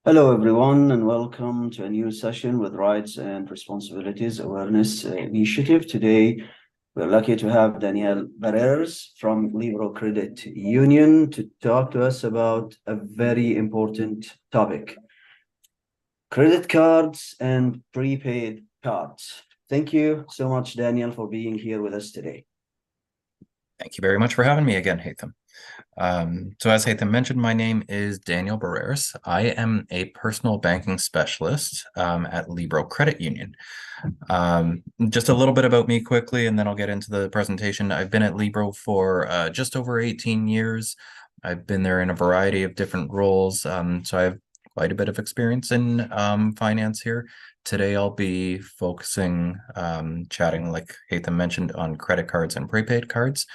Hello, everyone, and welcome to a new session with Rights and Responsibilities Awareness Initiative. Today, we're lucky to have Danielle Barreiras from Libro Credit Union to talk to us about a very important topic, credit cards and prepaid cards. Thank you so much, Daniel, for being here with us today. Thank you very much for having me again, Haitham. So as Haitham mentioned, my name is Daniel Barreiras. I am a personal banking specialist at Libro Credit Union. Just a little bit about me quickly, and then I'll get into the presentation. I've been at Libro for just over 18 years. I've been there in a variety of different roles, so I have quite a bit of experience in finance here. Today, I'll be focusing, chatting, like Haitham mentioned, on credit cards and prepaid cards.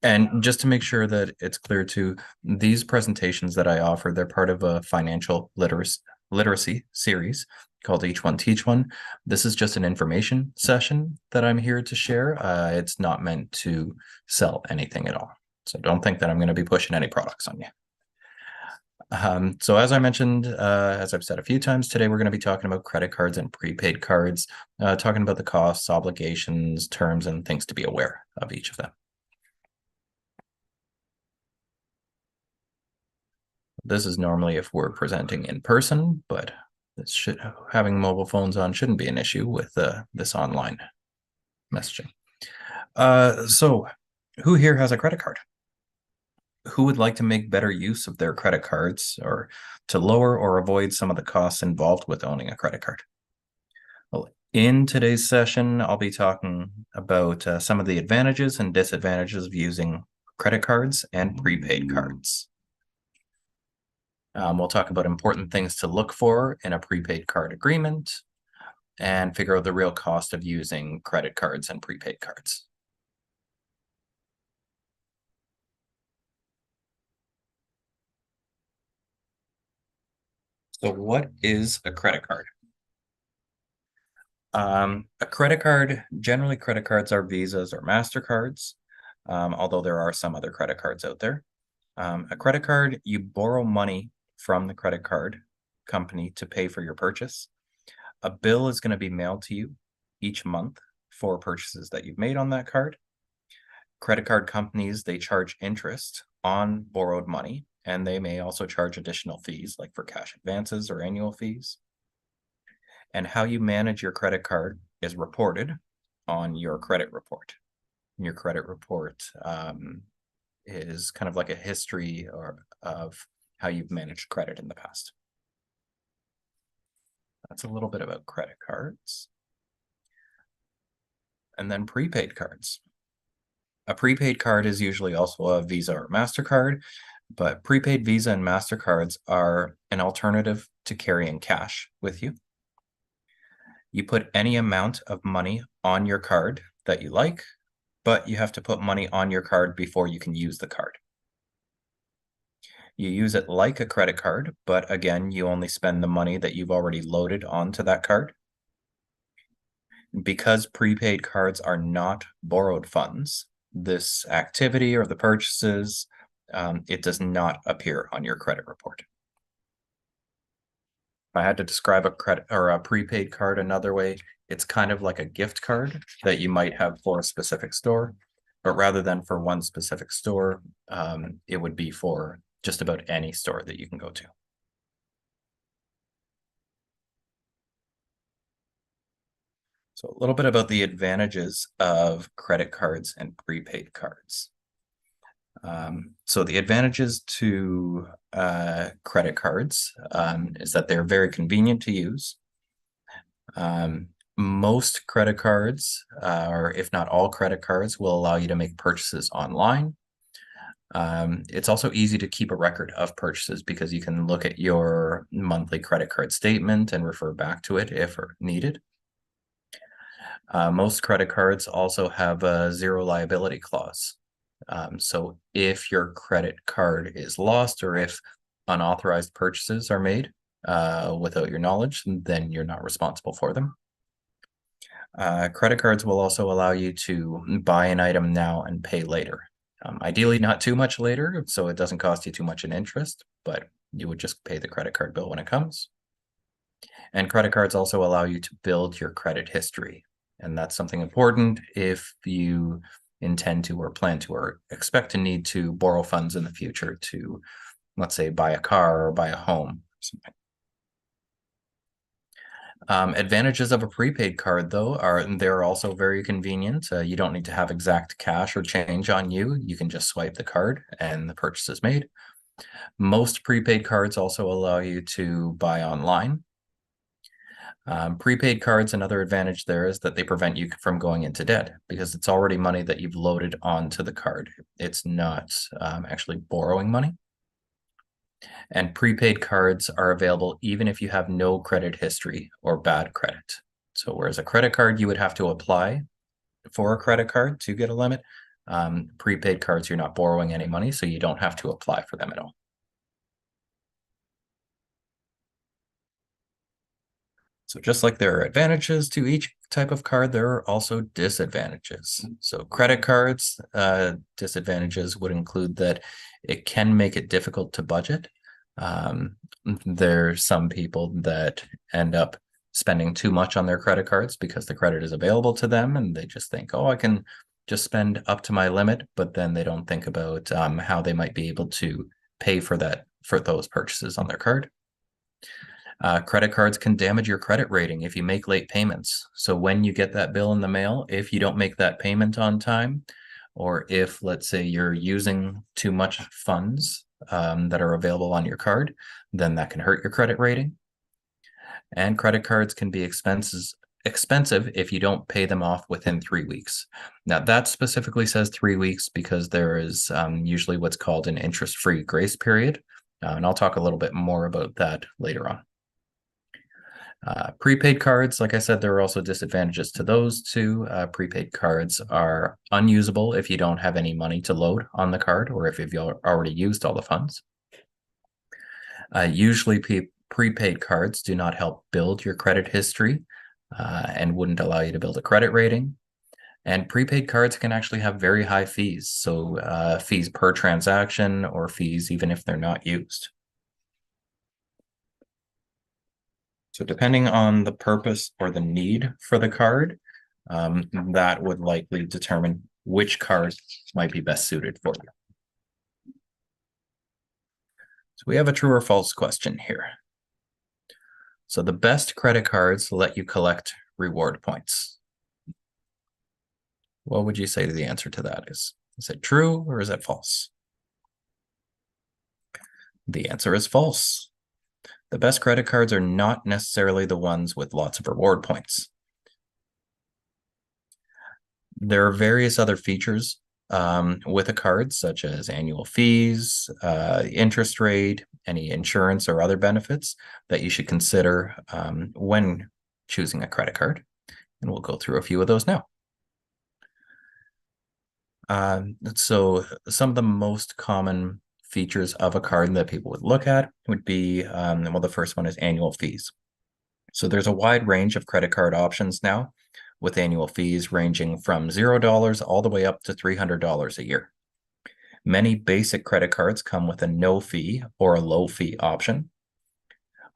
And just to make sure that it's clear too, these presentations that I offer, they're part of a financial literacy series called Each One Teach One. This is just an information session that I'm here to share. It's not meant to sell anything at all. So don't think that I'm going to be pushing any products on you. So as I mentioned, as I've said a few times today, we're going to be talking about credit cards and prepaid cards, talking about the costs, obligations, terms, and things to be aware of each of them. This is normally if we're presenting in person, but having mobile phones on shouldn't be an issue with this online messaging. So who here has a credit card? Who would like to make better use of their credit cards or to lower or avoid some of the costs involved with owning a credit card? Well, in today's session, I'll be talking about some of the advantages and disadvantages of using credit cards and prepaid cards. We'll talk about important things to look for in a prepaid card agreement and figure out the real cost of using credit cards and prepaid cards. So what is a credit card? A credit card, generally credit cards are Visas or MasterCards, although there are some other credit cards out there. A credit card, you borrow money from the credit card company to pay for your purchase. A bill is going to be mailed to you each month for purchases that you've made on that card. Credit card companies, they charge interest on borrowed money, and they may also charge additional fees like for cash advances or annual fees. And how you manage your credit card is reported on your credit report. And your credit report is kind of like a history of how you've managed credit in the past. That's a little bit about credit cards. And then prepaid cards. A prepaid card is usually also a Visa or MasterCard, but prepaid Visa and MasterCards are an alternative to carrying cash with you. You put any amount of money on your card that you like, but you have to put money on your card before you can use the card. You use it like a credit card, but again, you only spend the money that you've already loaded onto that card. Because prepaid cards are not borrowed funds, this activity or the purchases, it does not appear on your credit report. If I had to describe a credit or a prepaid card another way, it's kind of like a gift card that you might have for a specific store, but rather than for one specific store, it would be for just about any store that you can go to. So a little bit about the advantages of credit cards and prepaid cards. So the advantages to credit cards is that they're very convenient to use. Most credit cards, or if not all credit cards, will allow you to make purchases online. It's also easy to keep a record of purchases because you can look at your monthly credit card statement and refer back to it if needed. Most credit cards also have a zero liability clause. So if your credit card is lost or if unauthorized purchases are made without your knowledge, then you're not responsible for them. Credit cards will also allow you to buy an item now and pay later. Ideally, not too much later, so it doesn't cost you too much in interest, but you would just pay the credit card bill when it comes. And credit cards also allow you to build your credit history. And that's something important if you intend to or plan to or expect to need to borrow funds in the future to, let's say, buy a car or buy a home or something. Advantages of a prepaid card, though, are they're also very convenient. You don't need to have exact cash or change on you. You can just swipe the card and the purchase is made. Most prepaid cards also allow you to buy online. Prepaid cards, another advantage there is that they prevent you from going into debt because it's already money that you've loaded onto the card. It's not actually borrowing money. And prepaid cards are available even if you have no credit history or bad credit. So whereas a credit card, you would have to apply for a credit card to get a limit, prepaid cards, you're not borrowing any money, so you don't have to apply for them at all. So just like there are advantages to each type of card, there are also disadvantages. So credit cards, disadvantages would include that it can make it difficult to budget. There's some people that end up spending too much on their credit cards because the credit is available to them and they just think, oh, I can just spend up to my limit, but then they don't think about how they might be able to pay for those purchases on their card. Credit cards can damage your credit rating if you make late payments. So when you get that bill in the mail, if you don't make that payment on time, or if, let's say, you're using too much funds that are available on your card, then that can hurt your credit rating. And credit cards can be expensive if you don't pay them off within 3 weeks. Now, that specifically says 3 weeks because there is usually what's called an interest-free grace period. And I'll talk a little bit more about that later on. Prepaid cards, like I said, there are also disadvantages to those too. Prepaid cards are unusable if you don't have any money to load on the card or if you've already used all the funds. Usually prepaid cards do not help build your credit history and wouldn't allow you to build a credit rating. And prepaid cards can actually have very high fees. So fees per transaction or fees even if they're not used. So depending on the purpose or the need for the card, that would likely determine which card might be best suited for you. So we have a true or false question here. So the best credit cards let you collect reward points. What would you say the answer to that is? Is it true or is it false? The answer is false. The best credit cards are not necessarily the ones with lots of reward points. There are various other features with a card, such as annual fees, interest rate, any insurance or other benefits that you should consider when choosing a credit card. And we'll go through a few of those now. So some of the most common features of a card that people would look at would be, well, the first one is annual fees. So there's a wide range of credit card options now with annual fees ranging from $0 all the way up to $300 a year. Many basic credit cards come with a no fee or a low fee option.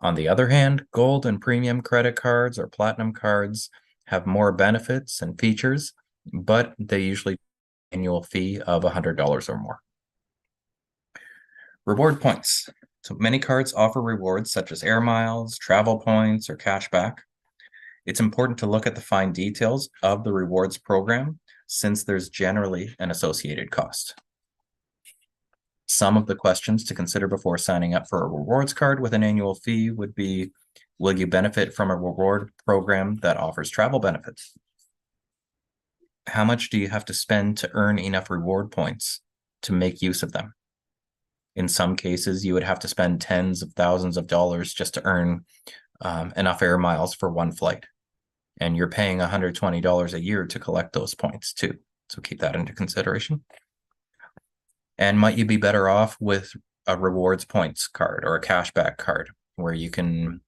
On the other hand, gold and premium credit cards or platinum cards have more benefits and features, but they usually annual fee of $100 or more. Reward points. So many cards offer rewards such as air miles, travel points, or cash back. It's important to look at the fine details of the rewards program since there's generally an associated cost. Some of the questions to consider before signing up for a rewards card with an annual fee would be, will you benefit from a reward program that offers travel benefits? How much do you have to spend to earn enough reward points to make use of them? In some cases, you would have to spend tens of thousands of dollars just to earn enough air miles for one flight. And you're paying $120 a year to collect those points too. So keep that into consideration. And might you be better off with a rewards points card or a cashback card where you can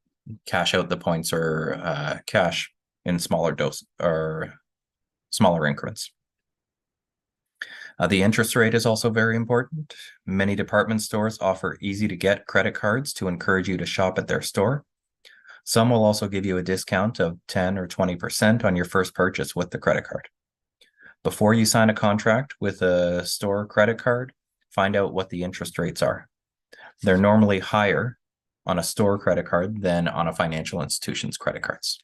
cash out the points or cash in smaller dose or smaller increments? The interest rate is also very important. Many department stores offer easy-to-get credit cards to encourage you to shop at their store. Some will also give you a discount of 10 or 20% on your first purchase with the credit card. Before you sign a contract with a store credit card, find out what the interest rates are. They're normally higher on a store credit card than on a financial institution's credit cards.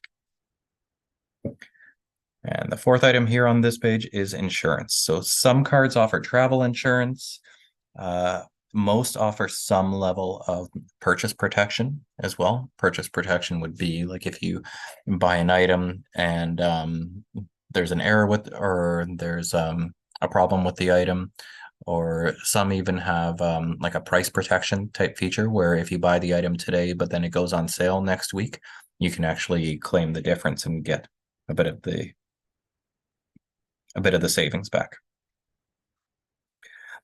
And the fourth item here on this page is insurance. So some cards offer travel insurance. Most offer some level of purchase protection as well. Purchase protection would be like if you buy an item and there's an error with, or there's a problem with the item, or some even have like a price protection type feature where if you buy the item today, but then it goes on sale next week, you can actually claim the difference and get a bit of the savings back.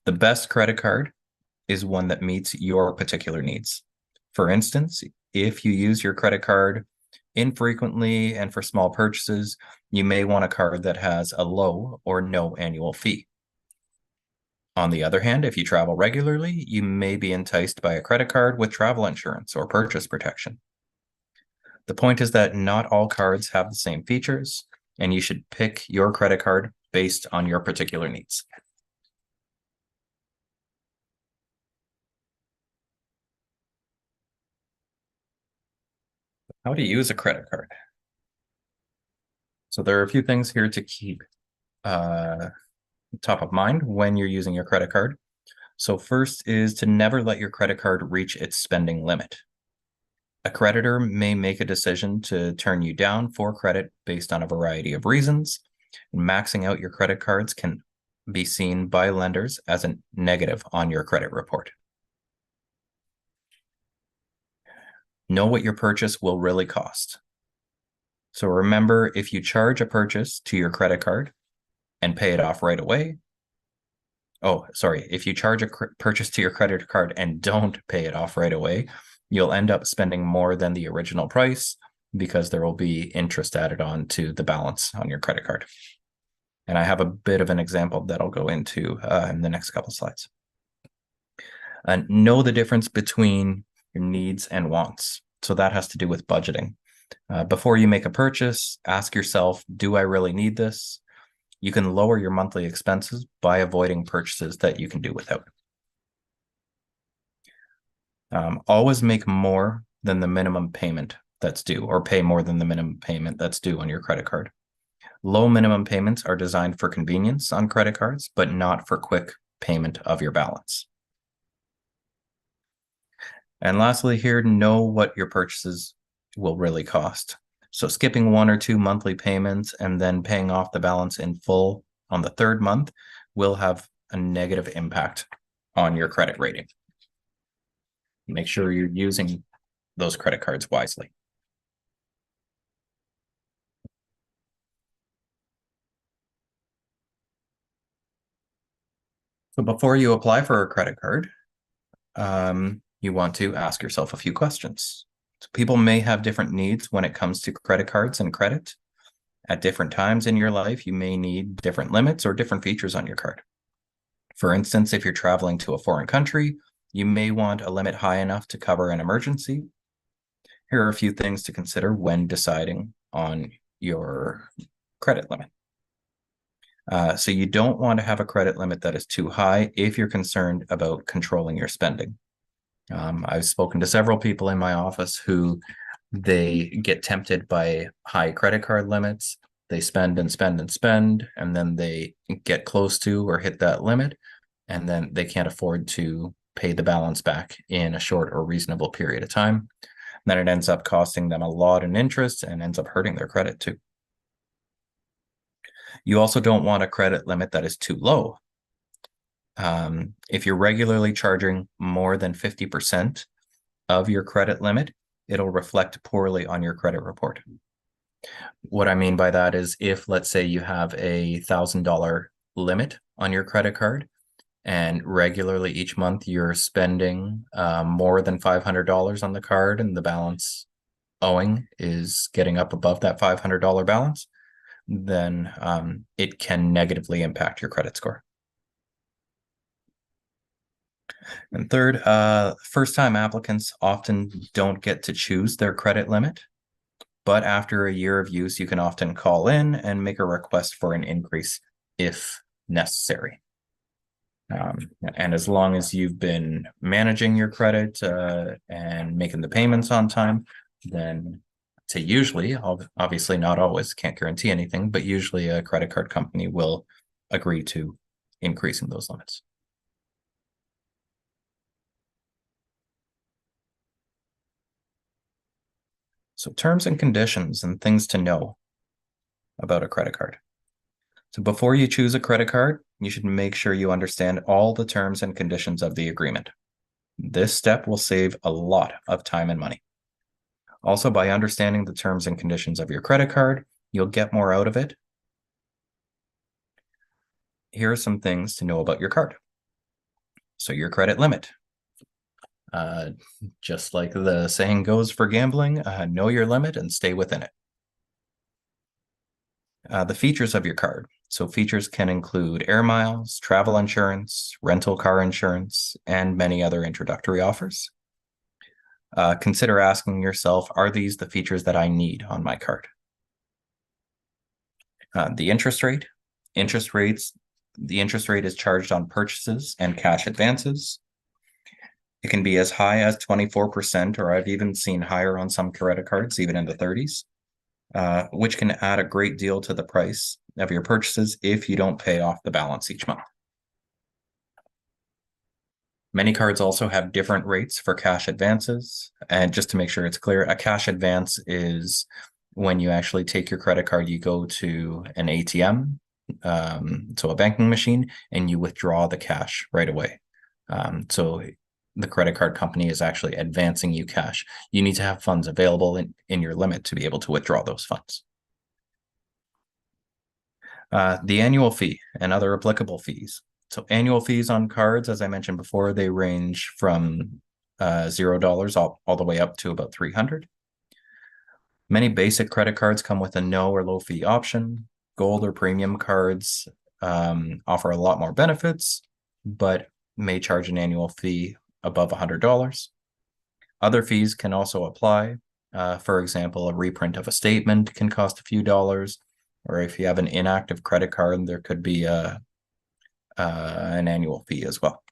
The best credit card is one that meets your particular needs. For instance, if you use your credit card infrequently and for small purchases, you may want a card that has a low or no annual fee. On the other hand, if you travel regularly, you may be enticed by a credit card with travel insurance or purchase protection. The point is that not all cards have the same features, and you should pick your credit card based on your particular needs. How to use a credit card. So there are a few things here to keep top of mind when you're using your credit card. So first is to never let your credit card reach its spending limit. A creditor may make a decision to turn you down for credit based on a variety of reasons. Maxing out your credit cards can be seen by lenders as a negative on your credit report. Know what your purchase will really cost. So remember, if you charge a purchase to your credit card and pay it off right away, if you charge a purchase to your credit card and don't pay it off right away, you'll end up spending more than the original price because there will be interest added on to the balance on your credit card. And I have a bit of an example that I'll go into in the next couple slides. And know the difference between your needs and wants. So that has to do with budgeting. Before you make a purchase, ask yourself, do I really need this? You can lower your monthly expenses by avoiding purchases that you can do without. Always make more than the minimum payment that's due, or pay more than the minimum payment that's due on your credit card. Low minimum payments are designed for convenience on credit cards, but not for quick payment of your balance. And lastly here, know what your purchases will really cost. So skipping 1 or 2 monthly payments and then paying off the balance in full on the 3rd month will have a negative impact on your credit rating. Make sure you're using those credit cards wisely. So before you apply for a credit card, you want to ask yourself a few questions. So people may have different needs when it comes to credit cards and credit. At different times in your life, you may need different limits or different features on your card. For instance, if you're traveling to a foreign country, you may want a limit high enough to cover an emergency. Here are a few things to consider when deciding on your credit limit. So you don't want to have a credit limit that is too high if you're concerned about controlling your spending. I've spoken to several people in my office who they get tempted by high credit card limits. They spend and spend and spend, and then they get close to or hit that limit, and then they can't afford to pay the balance back in a short or reasonable period of time. And then it ends up costing them a lot in interest and ends up hurting their credit too. You also don't want a credit limit that is too low. If you're regularly charging more than 50% of your credit limit, it'll reflect poorly on your credit report. What I mean by that is if, let's say, you have a $1,000 limit on your credit card, and regularly each month you're spending more than $500 on the card, and the balance owing is getting up above that $500 balance, then it can negatively impact your credit score. And third, first-time applicants often don't get to choose their credit limit, but after a year of use, you can often call in and make a request for an increase if necessary. And as long as you've been managing your credit and making the payments on time, then to usually, obviously not always, can't guarantee anything, but usually a credit card company will agree to increasing those limits. So terms and conditions and things to know about a credit card. So before you choose a credit card, you should make sure you understand all the terms and conditions of the agreement. This step will save a lot of time and money. Also, by understanding the terms and conditions of your credit card, you'll get more out of it. Here are some things to know about your card. So your credit limit. Just like the saying goes for gambling, know your limit and stay within it. The features of your card. So features can include air miles, travel insurance, rental car insurance, and many other introductory offers. Consider asking yourself, are these the features that I need on my card? The interest rate. The interest rate is charged on purchases and cash advances. It can be as high as 24%, or I've even seen higher on some credit cards, even in the 30s, which can add a great deal to the price of your purchases if you don't pay off the balance each month. Many cards also have different rates for cash advances. And just to make sure it's clear, a cash advance is when you actually take your credit card, you go to an ATM, so a banking machine, and you withdraw the cash right away. So the credit card company is actually advancing you cash. You need to have funds available in your limit to be able to withdraw those funds. The annual fee and other applicable fees. So annual fees on cards, as I mentioned before, they range from $0 all the way up to about $300. Many basic credit cards come with a no or low fee option. Gold or premium cards offer a lot more benefits, but may charge an annual fee above $100. Other fees can also apply. For example, a reprint of a statement can cost a few dollars, or if you have an inactive credit card, there could be an annual fee as well.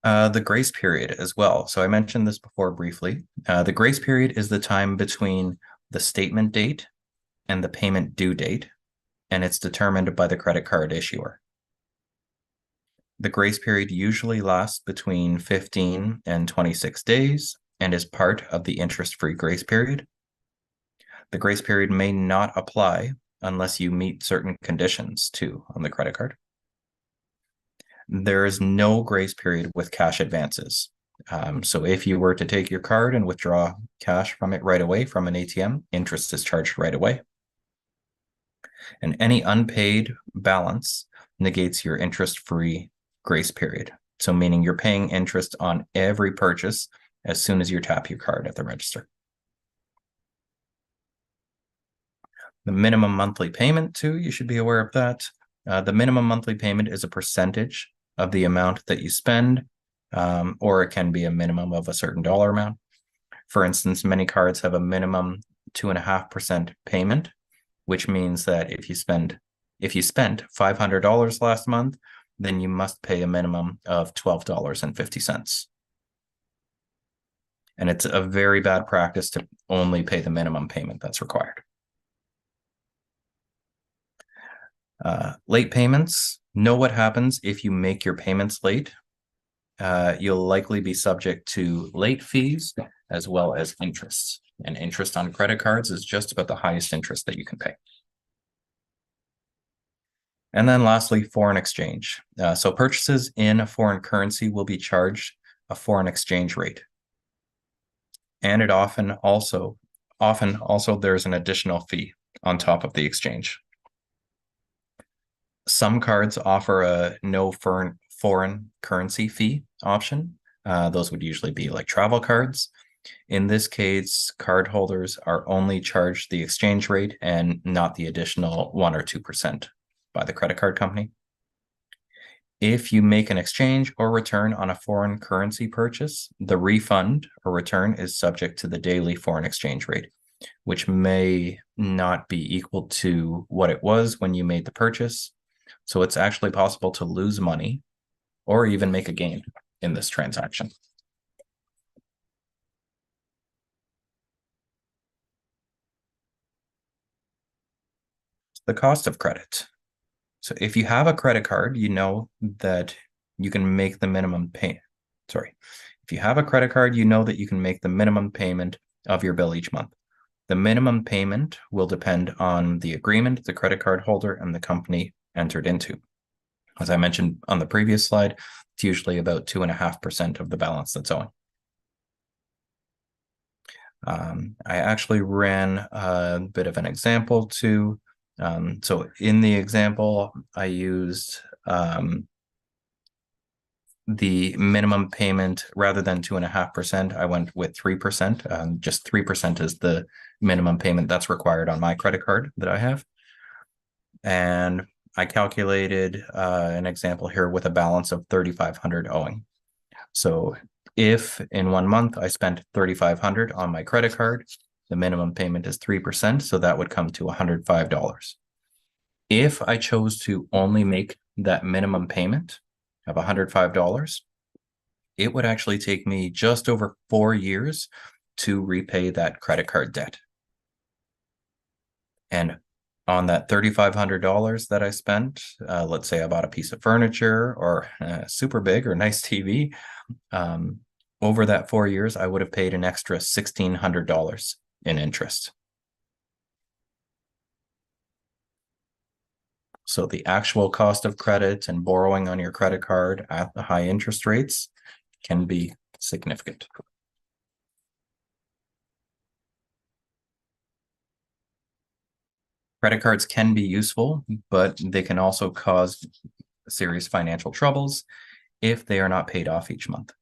The grace period as well. So I mentioned this before briefly. The grace period is the time between the statement date and the payment due date, and it's determined by the credit card issuer. The grace period usually lasts between 15 and 26 days and is part of the interest-free grace period. The grace period may not apply unless you meet certain conditions too on the credit card. There is no grace period with cash advances. So if you were to take your card and withdraw cash from it right away from an ATM, interest is charged right away. And any unpaid balance negates your interest-free grace period. So meaning you're paying interest on every purchase as soon as you tap your card at the register. The minimum monthly payment too, you should be aware of that. The minimum monthly payment is a percentage of the amount that you spend, or it can be a minimum of a certain dollar amount. For instance, many cards have a minimum 2.5% payment, which means that if you spent $500 last month, then you must pay a minimum of $12.50. And it's a very bad practice to only pay the minimum payment that's required. Late payments. Know what happens if you make your payments late. You'll likely be subject to late fees as well as interest. And interest on credit cards is just about the highest interest that you can pay. And then lastly, foreign exchange. So purchases in a foreign currency will be charged a foreign exchange rate. And it often also there's an additional fee on top of the exchange. Some cards offer a no foreign currency fee option. Those would usually be like travel cards. In this case, cardholders are only charged the exchange rate and not the additional 1 or 2% by the credit card company. If you make an exchange or return on a foreign currency purchase, the refund or return is subject to the daily foreign exchange rate, which may not be equal to what it was when you made the purchase. So it's actually possible to lose money or even make a gain in this transaction. The cost of credit. So if you have a credit card, you know that you can make the minimum pay. If you have a credit card, you know that you can make the minimum payment of your bill each month. The minimum payment will depend on the agreement the credit card holder and the company entered into. As I mentioned on the previous slide, it's usually about 2.5% of the balance that's owing. I actually ran a bit of an example too. So in the example, I used the minimum payment rather than 2.5%. I went with 3%. Just 3% is the minimum payment that's required on my credit card that I have. And I calculated an example here with a balance of 3,500 owing. So if in 1 month I spent 3,500 on my credit card, the minimum payment is 3%, so that would come to $105. If I chose to only make that minimum payment of $105, it would actually take me just over 4 years to repay that credit card debt. And on that $3,500 that I spent, let's say I bought a piece of furniture or a super big or nice TV, over that 4 years, I would have paid an extra $1,600 in interest. So the actual cost of credit and borrowing on your credit card at the high interest rates can be significant. Credit cards can be useful, but they can also cause serious financial troubles if they are not paid off each month.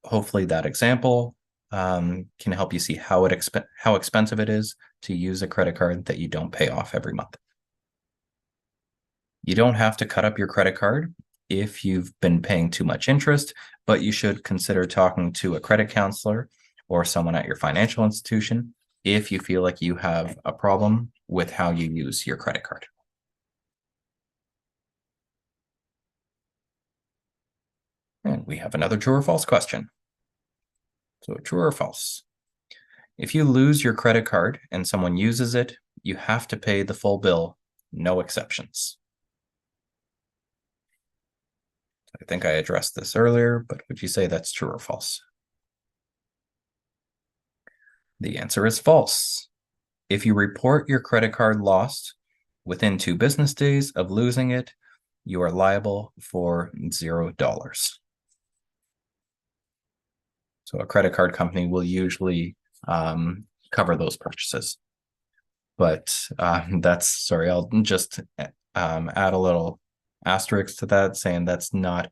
Hopefully that example can help you see how expensive it is to use a credit card that you don't pay off every month. You don't have to cut up your credit card if you've been paying too much interest, but you should consider talking to a credit counselor or someone at your financial institution if you feel like you have a problem with how you use your credit card. And we have another true or false question. So true or false? If you lose your credit card and someone uses it, you have to pay the full bill, no exceptions. I think I addressed this earlier, but would you say that's true or false? The answer is false. If you report your credit card lost within 2 business days of losing it, you are liable for $0. So a credit card company will usually cover those purchases. But I'll just add a little asterisk to that, saying that's not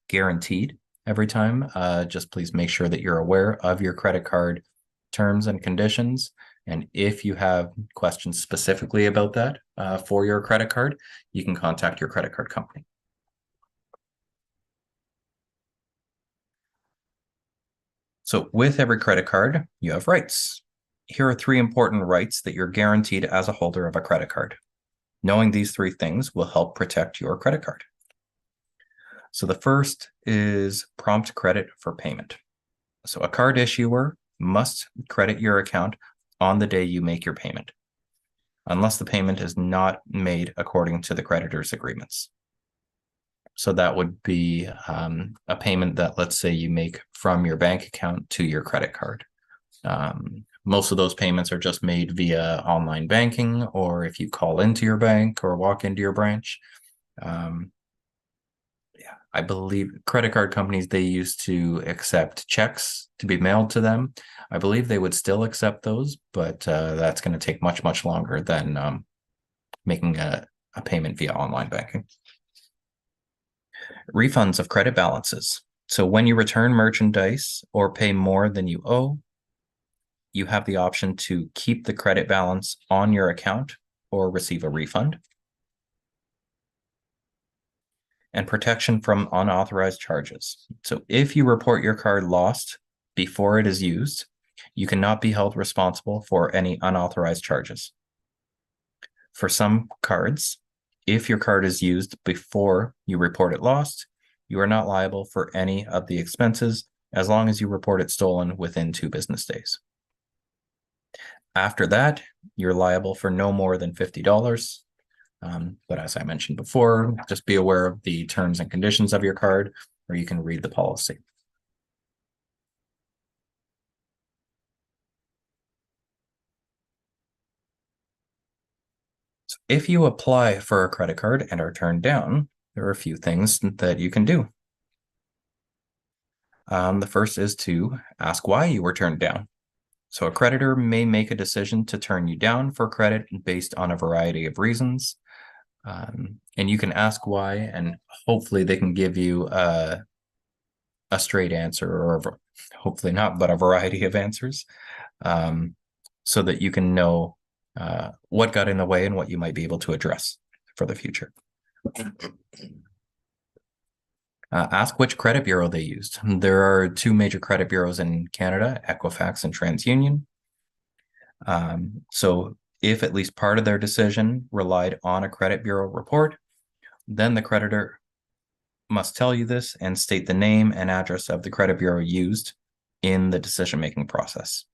guaranteed every time. Just please make sure that you're aware of your credit card terms and conditions. And if you have questions specifically about that for your credit card, you can contact your credit card company. So with every credit card, you have rights. Here are 3 important rights that you're guaranteed as a holder of a credit card. Knowing these 3 things will help protect your credit card. So the first is prompt credit for payment. So a card issuer must credit your account on the day you make your payment, unless the payment is not made according to the creditor's agreements. So that would be a payment that, let's say, you make from your bank account to your credit card. Most of those payments are just made via online banking, or if you call into your bank or walk into your branch. I believe credit card companies, they used to accept checks to be mailed to them. I believe they would still accept those, but that's going to take much, much longer than making a payment via online banking. Refunds of credit balances. So when you return merchandise or pay more than you owe, you have the option to keep the credit balance on your account or receive a refund. And protection from unauthorized charges. So if you report your card lost before it is used, you cannot be held responsible for any unauthorized charges. For some cards, if your card is used before you report it lost, you are not liable for any of the expenses as long as you report it stolen within 2 business days. After that, you're liable for no more than $50. But as I mentioned before, just be aware of the terms and conditions of your card, or you can read the policy. So if you apply for a credit card and are turned down, there are a few things that you can do. The first is to ask why you were turned down. So a creditor may make a decision to turn you down for credit based on a variety of reasons. And you can ask why, and hopefully they can give you a straight answer, or hopefully not, but a variety of answers, so that you can know what got in the way and what you might be able to address for the future. Ask which credit bureau they used. There are 2 major credit bureaus in Canada, Equifax and TransUnion. So if at least part of their decision relied on a credit bureau report, then the creditor must tell you this and state the name and address of the credit bureau used in the decision-making process.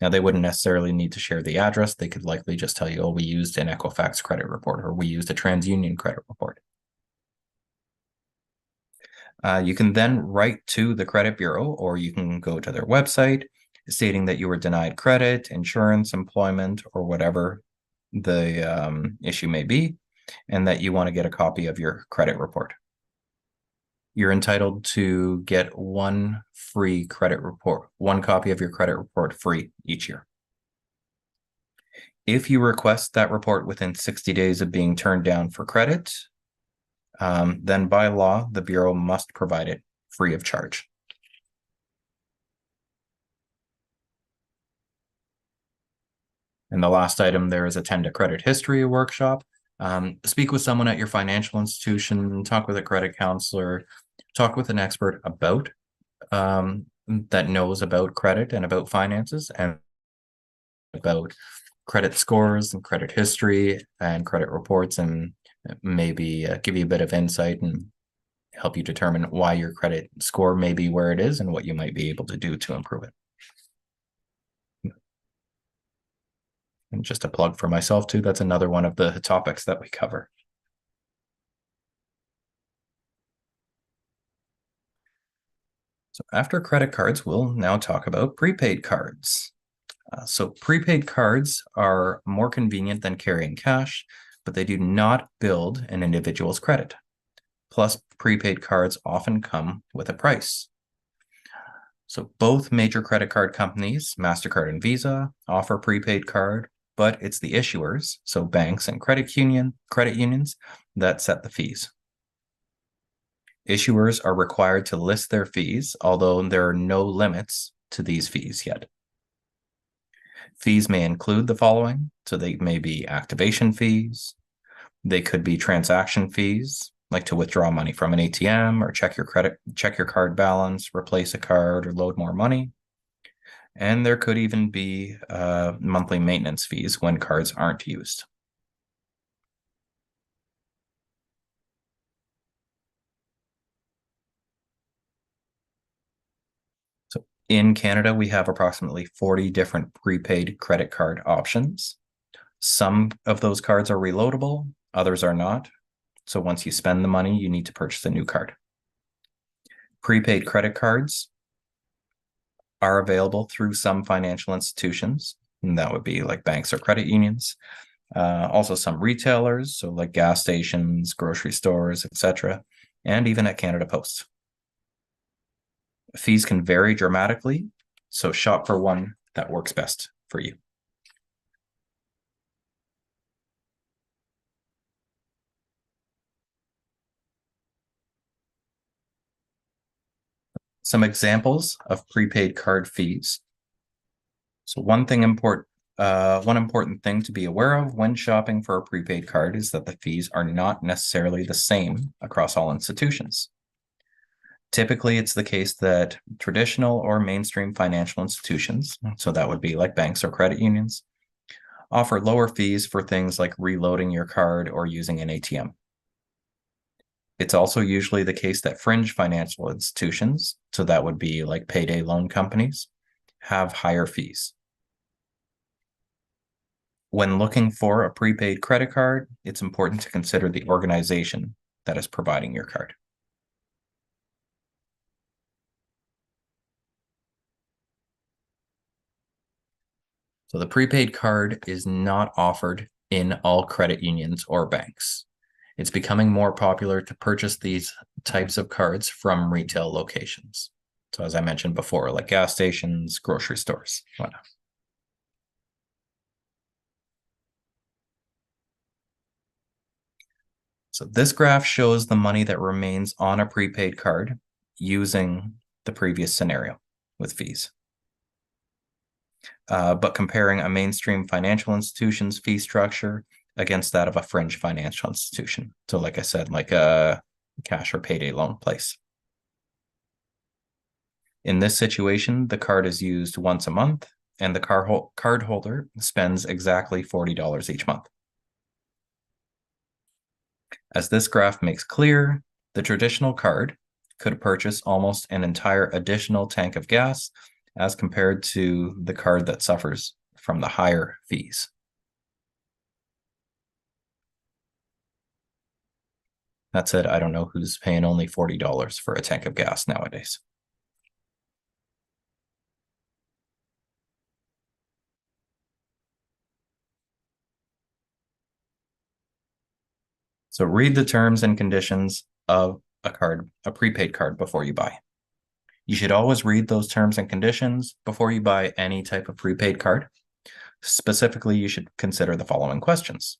Now, they wouldn't necessarily need to share the address. They could likely just tell you, oh, we used an Equifax credit report, or we used a TransUnion credit report. You can then write to the credit bureau, or you can go to their website stating that you were denied credit, insurance, employment, or whatever the issue may be, and that you want to get a copy of your credit report. You're entitled to get 1 free credit report, 1 copy of your credit report free each year. If you request that report within 60 days of being turned down for credit, then by law, the Bureau must provide it free of charge. And the last item there is attend a credit history workshop. Speak with someone at your financial institution, talk with a credit counselor, talk with an expert about that knows about credit and about finances and about credit scores and credit history and credit reports, and maybe give you a bit of insight and help you determine why your credit score may be where it is and what you might be able to do to improve it. And just a plug for myself too, that's another one of the topics that we cover. So after credit cards, we'll now talk about prepaid cards. So prepaid cards are more convenient than carrying cash, but they do not build an individual's credit. Plus, prepaid cards often come with a price. So both major credit card companies, MasterCard and Visa, offer prepaid card, but it's the issuers, so banks and credit unions, that set the fees. Issuers are required to list their fees, although there are no limits to these fees yet. Fees may include the following. So they may be activation fees. They could be transaction fees, like to withdraw money from an ATM or check your card balance, replace a card, or load more money. And there could even be monthly maintenance fees when cards aren't used. So in Canada, we have approximately 40 different prepaid credit card options. Some of those cards are reloadable, others are not. So once you spend the money, you need to purchase a new card. Prepaid credit cards are available through some financial institutions, and that would be like banks or credit unions. Also some retailers, so like gas stations, grocery stores, etc., and even at Canada Post. Fees can vary dramatically, so shop for one that works best for you. Some examples of prepaid card fees. So one important thing to be aware of when shopping for a prepaid card is that the fees are not necessarily the same across all institutions. Typically, it's the case that traditional or mainstream financial institutions, so that would be like banks or credit unions, offer lower fees for things like reloading your card or using an ATM. It's also usually the case that fringe financial institutions, so that would be like payday loan companies, have higher fees. When looking for a prepaid credit card, it's important to consider the organization that is providing your card. So the prepaid card is not offered in all credit unions or banks. It's becoming more popular to purchase these types of cards from retail locations. So as I mentioned before, like gas stations, grocery stores, whatnot. So this graph shows the money that remains on a prepaid card using the previous scenario with fees. But comparing a mainstream financial institution's fee structure against that of a fringe financial institution. So like I said, like a cash or payday loan place. In this situation, the card is used once a month and the card holder spends exactly $40 each month. As this graph makes clear, the traditional card could purchase almost an entire additional tank of gas as compared to the card that suffers from the higher fees. That said, I don't know who's paying only $40 for a tank of gas nowadays. So read the terms and conditions of a prepaid card before you buy. You should always read those terms and conditions before you buy any type of prepaid card. Specifically, you should consider the following questions.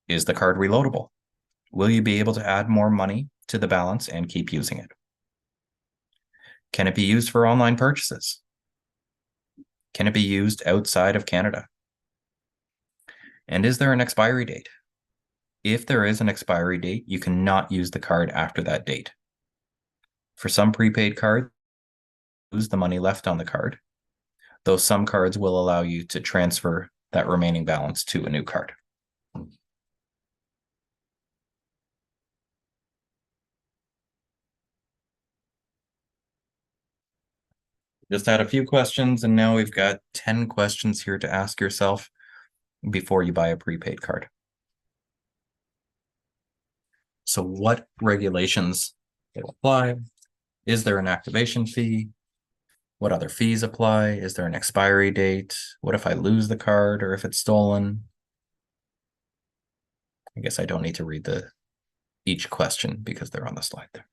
Is the card reloadable? Will you be able to add more money to the balance and keep using it? Can it be used for online purchases? Can it be used outside of Canada? And is there an expiry date? If there is an expiry date, you cannot use the card after that date. For some prepaid cards, lose the money left on the card, though some cards will allow you to transfer that remaining balance to a new card. Just had a few questions, and now we've got 10 questions here to ask yourself before you buy a prepaid card. So what regulations will apply? Is there an activation fee? What other fees apply? Is there an expiry date? What if I lose the card or if it's stolen? I guess I don't need to read each question because they're on the slide there.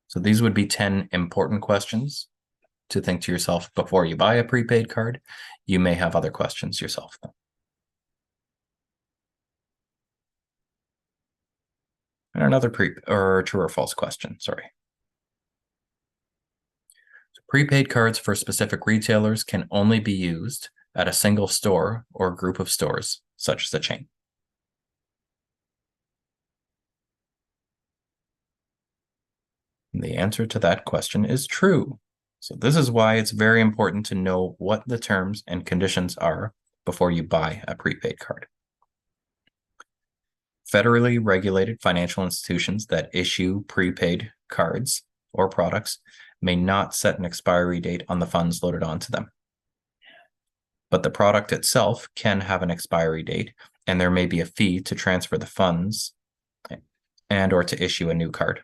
So these would be 10 important questions to think to yourself before you buy a prepaid card. You may have other questions yourself, though. And another true or false question, sorry. So prepaid cards for specific retailers can only be used at a single store or group of stores, such as a chain. And the answer to that question is true. So this is why it's very important to know what the terms and conditions are before you buy a prepaid card. Federally regulated financial institutions that issue prepaid cards or products may not set an expiry date on the funds loaded onto them. But the product itself can have an expiry date, and there may be a fee to transfer the funds and or to issue a new card.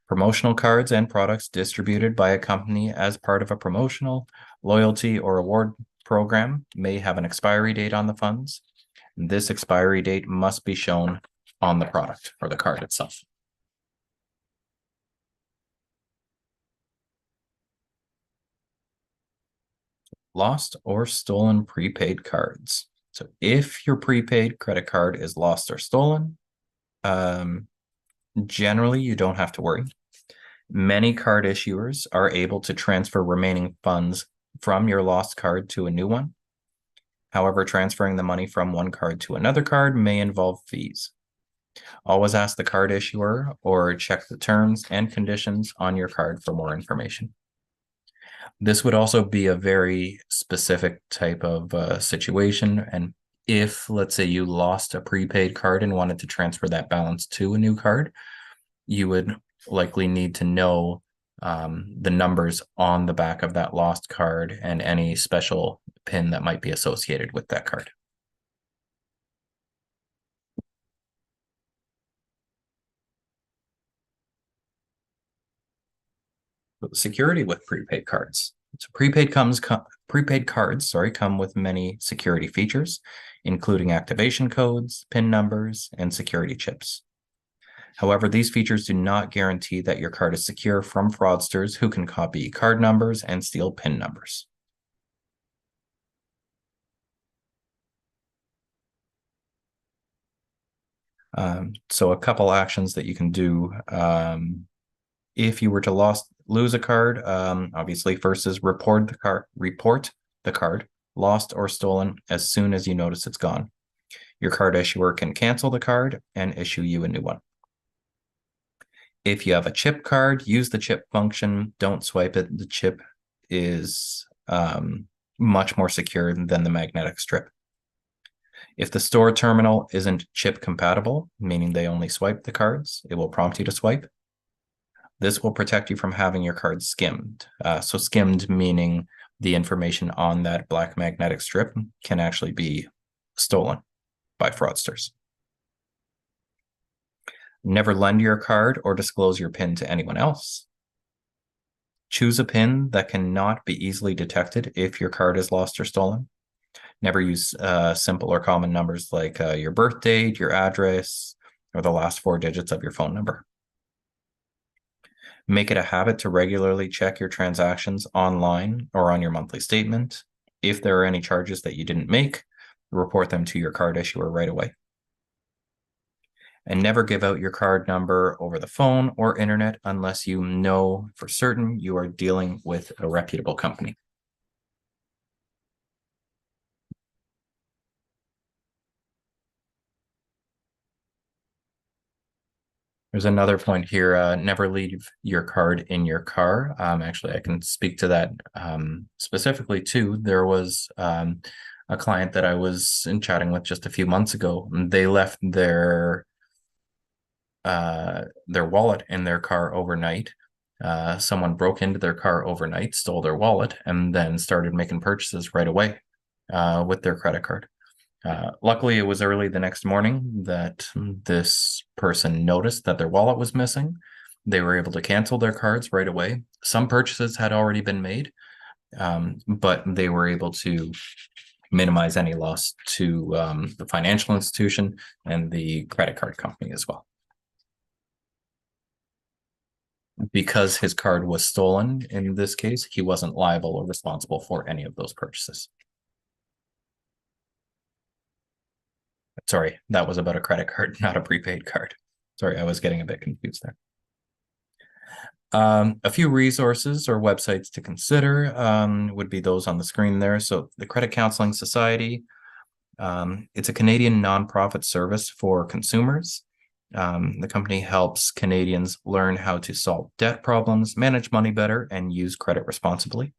Promotional cards and products distributed by a company as part of a promotional, loyalty, or award program may have an expiry date on the funds. This expiry date must be shown on the product or the card itself. Lost or stolen prepaid cards. So if your prepaid credit card is lost or stolen, Generally, you don't have to worry. Many card issuers are able to transfer remaining funds from your lost card to a new one. However, transferring the money from one card to another card may involve fees. Always ask the card issuer or check the terms and conditions on your card for more information. This would also be a very specific type of situation. And if, let's say, you lost a prepaid card and wanted to transfer that balance to a new card, you would likely need to know the numbers on the back of that lost card and any special PIN that might be associated with that card. Security with prepaid cards. So prepaid cards, come with many security features, including activation codes, PIN numbers, and security chips. However, these features do not guarantee that your card is secure from fraudsters who can copy card numbers and steal PIN numbers. So a couple actions that you can do if you were to lose a card, obviously first is report the card lost or stolen as soon as you notice it's gone. Your card issuer can cancel the card and issue you a new one. If you have a chip card, use the chip function. Don't swipe it. The chip is much more secure than the magnetic strip. If the store terminal isn't chip compatible, meaning they only swipe the cards, it will prompt you to swipe. This will protect you from having your card skimmed. So skimmed meaning the information on that black magnetic strip can actually be stolen by fraudsters. Never lend your card or disclose your PIN to anyone else. Choose a PIN that cannot be easily detected if your card is lost or stolen. Never use simple or common numbers like your birth date, your address, or the last 4 digits of your phone number. Make it a habit to regularly check your transactions online or on your monthly statement. If there are any charges that you didn't make, report them to your card issuer right away. And never give out your card number over the phone or internet unless you know for certain you are dealing with a reputable company. There's another point here, never leave your card in your car. Actually, I can speak to that specifically too. There was a client that I was chatting with just a few months ago. They left their wallet in their car overnight. Someone broke into their car overnight, stole their wallet, and then started making purchases right away with their credit card. Luckily, it was early the next morning that this person noticed that their wallet was missing. They were able to cancel their cards right away. Some purchases had already been made, but they were able to minimize any loss to the financial institution and the credit card company as well. Because his card was stolen, in this case, he wasn't liable or responsible for any of those purchases. Sorry, that was about a credit card, not a prepaid card. Sorry, I was getting a bit confused there. A few resources or websites to consider would be those on the screen there. So the Credit Counseling Society, it's a Canadian nonprofit service for consumers. The company helps Canadians learn how to solve debt problems, manage money better, and use credit responsibly.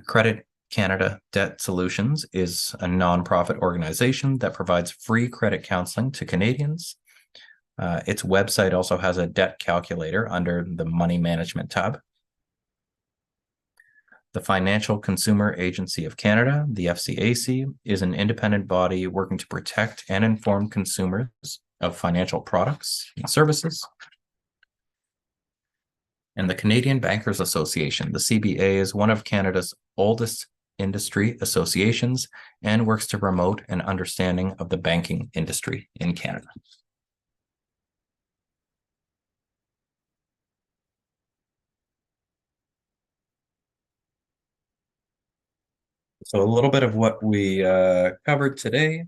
Credit Canada Debt Solutions is a nonprofit organization that provides free credit counseling to Canadians. Its website also has a debt calculator under the Money Management tab. The Financial Consumer Agency of Canada, the FCAC, is an independent body working to protect and inform consumers of financial products and services. And the Canadian Bankers Association, the CBA, is one of Canada's oldest industry associations and works to promote an understanding of the banking industry in Canada. So a little bit of what we covered today.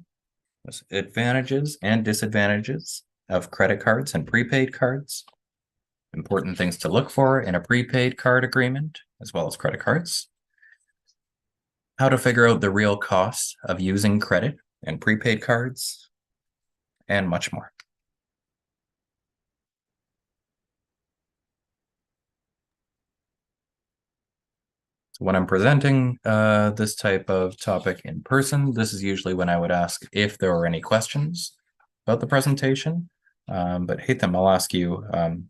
Advantages and disadvantages of credit cards and prepaid cards. Important things to look for in a prepaid card agreement, as well as credit cards. How to figure out the real costs of using credit and prepaid cards, and much more. When I'm presenting this type of topic in person, this is usually when I would ask if there were any questions about the presentation. But Haytham, I'll ask you,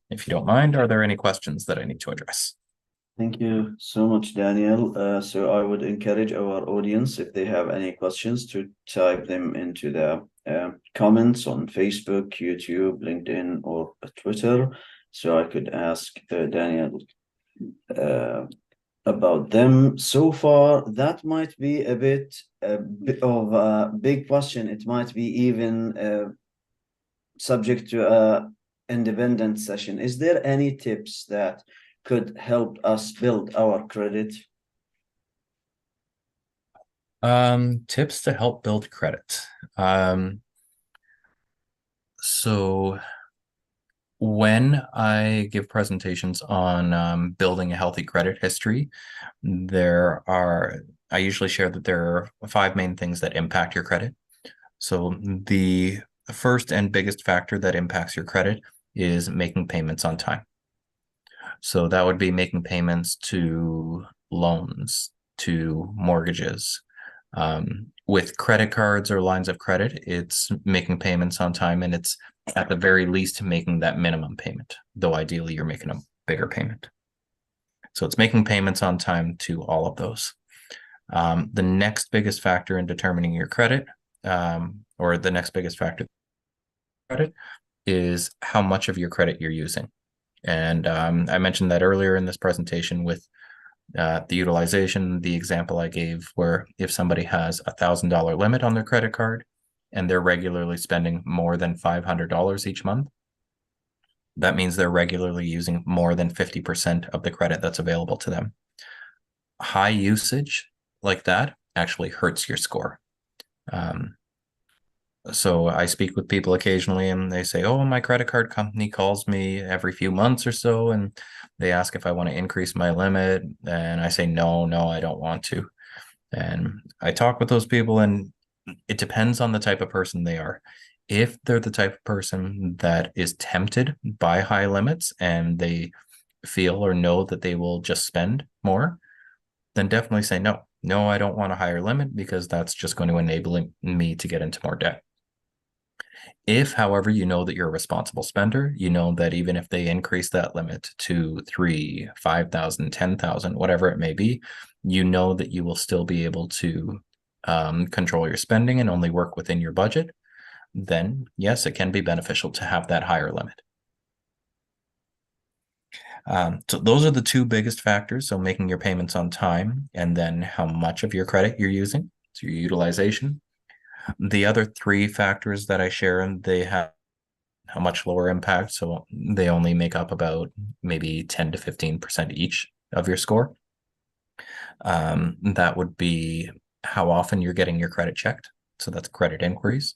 if you don't mind, are there any questions that I need to address? Thank you so much, Daniel. So I would encourage our audience, if they have any questions, to type them into the comments on Facebook, YouTube, LinkedIn, or Twitter, so I could ask Daniel about them. So far, that might be a bit of a big question. It might be even subject to a independent session. Is there any tips that could help us build our credit? Tips to help build credit. So when I give presentations on building a healthy credit history, I usually share that there are 5 main things that impact your credit. So the first and biggest factor that impacts your credit is making payments on time. So that would be making payments to loans, to mortgages. With credit cards or lines of credit, it's making payments on time, and it's at the very least making that minimum payment, though ideally you're making a bigger payment. So it's making payments on time to all of those. The next biggest factor in determining your credit, or the next biggest factor credit, is how much of your credit you're using. And I mentioned that earlier in this presentation with the utilization, the example I gave, where if somebody has $1,000 limit on their credit card and they're regularly spending more than $500 each month, that means they're regularly using more than 50% of the credit that's available to them. High usage like that actually hurts your score. So I speak with people occasionally and they say, oh, my credit card company calls me every few months or so, and they ask if I want to increase my limit. And I say, no, I don't want to. And I talk with those people, and it depends on the type of person they are. If they're the type of person that is tempted by high limits and they feel or know that they will just spend more, then definitely say, no, I don't want a higher limit, because that's just going to enable me to get into more debt. If, however, you know that you're a responsible spender, you know that even if they increase that limit to 3, 5,000, 10,000, whatever it may be, you know that you will still be able to control your spending and only work within your budget, then yes, it can be beneficial to have that higher limit. So those are the 2 biggest factors. So making your payments on time, and then how much of your credit you're using, so your utilization. The other 3 factors that I share, they have a much lower impact. So they only make up about maybe 10 to 15% each of your score. That would be how often you're getting your credit checked. So that's credit inquiries.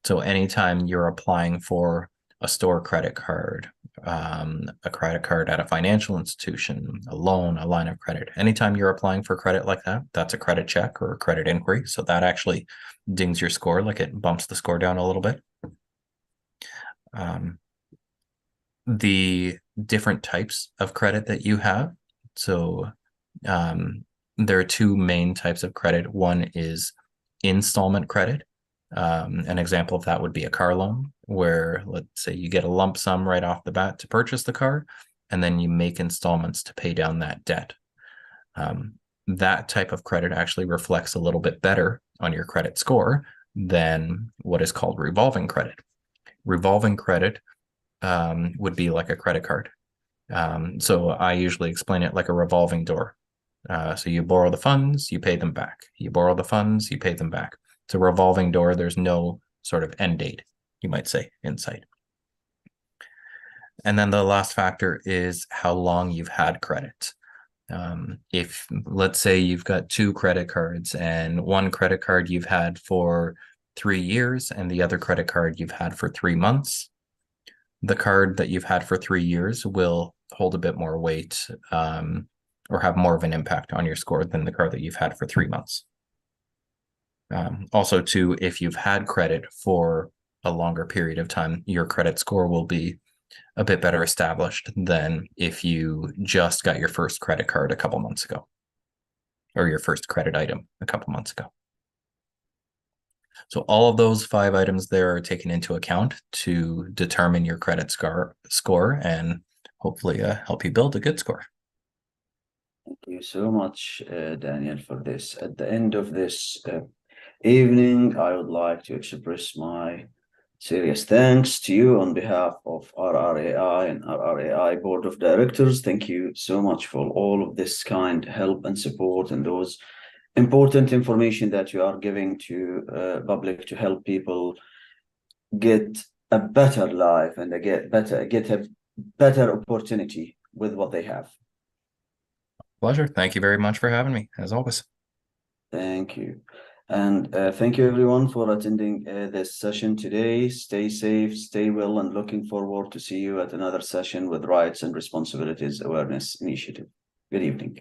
So anytime you're applying for a store credit card, a credit card at a financial institution, a loan, a line of credit, anytime you're applying for credit like that, that's a credit check or a credit inquiry. So that actually dings your score, like it bumps the score down a little bit. The different types of credit that you have. So there are 2 main types of credit. One is installment credit. An example of that would be a car loan, where let's say you get a lump sum right off the bat to purchase the car, and then you make installments to pay down that debt. That type of credit actually reflects a little bit better on your credit score than what is called revolving credit. Revolving credit would be like a credit card. So I usually explain it like a revolving door. So you borrow the funds, you pay them back. You borrow the funds, you pay them back. It's a revolving door. There's no sort of end date, you might say, in sight. And then the last factor is how long you've had credit. If, let's say, you've got 2 credit cards, and one credit card you've had for 3 years and the other credit card you've had for 3 months, the card that you've had for 3 years will hold a bit more weight or have more of an impact on your score than the card that you've had for 3 months. Also, too, if you've had credit for a longer period of time, your credit score will be a bit better established than if you just got your first credit card a couple months ago, or your first credit item a couple months ago. So all of those 5 items there are taken into account to determine your credit score and hopefully help you build a good score. Thank you so much, Daniel, for this. At the end of this evening, I would like to express my serious thanks to you on behalf of RRAI and RRAI Board of Directors. Thank you so much for all of this kind help and support and those important information that you are giving to public to help people get a better life and get a better opportunity with what they have. Pleasure. Thank you very much for having me, as always. Thank you. And thank you everyone for attending this session today. Stay safe, stay well, and looking forward to see you at another session with Rights and Responsibilities Awareness Initiative. Good evening.